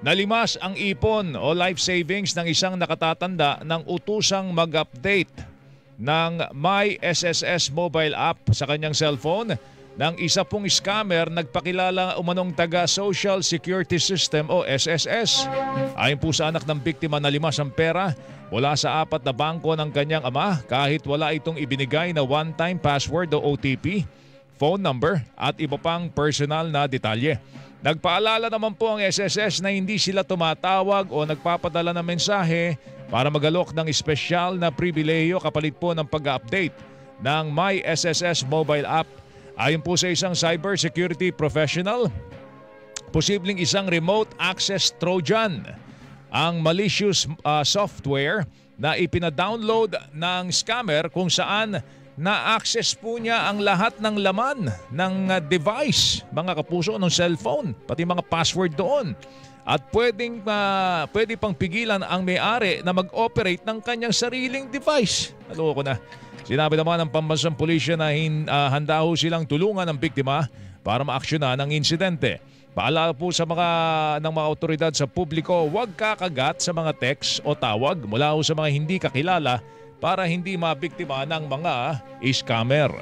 Nalimas ang ipon o life savings ng isang nakatatanda ng utusang mag-update ng My SSS mobile app sa kanyang cellphone ng isa pong scammer nagpakilala umanong taga Social Security System o SSS. Ayon po sa anak ng biktima, nalimas ang pera mula sa 4 na bangko ng kanyang ama kahit wala itong ibinigay na one-time password o OTP, phone number at iba pang personal na detalye. Nagpaalala naman po ang SSS na hindi sila tumatawag o nagpapadala ng mensahe para magalok ng espesyal na pribilehiyo kapalit po ng pag-update ng My SSS mobile app. Ayon po sa isang cybersecurity professional, posibleng isang remote access Trojan ang malicious software na ipina-download ng scammer kung saan na-access po niya ang lahat ng laman ng device, mga kapuso, ng cellphone, pati mga password doon. At pwede pang pigilan ang may-ari na mag-operate ng kanyang sariling device. Naloko na. Sinabi naman ng Pambansang Pulisya na handa ho silang tulungan ng biktima para maaksyonan ang insidente. Paalala po sa mga otoridad sa publiko, huwag kakagat sa mga text o tawag mula sa mga hindi kakilala para hindi mabiktima ng mga scammer.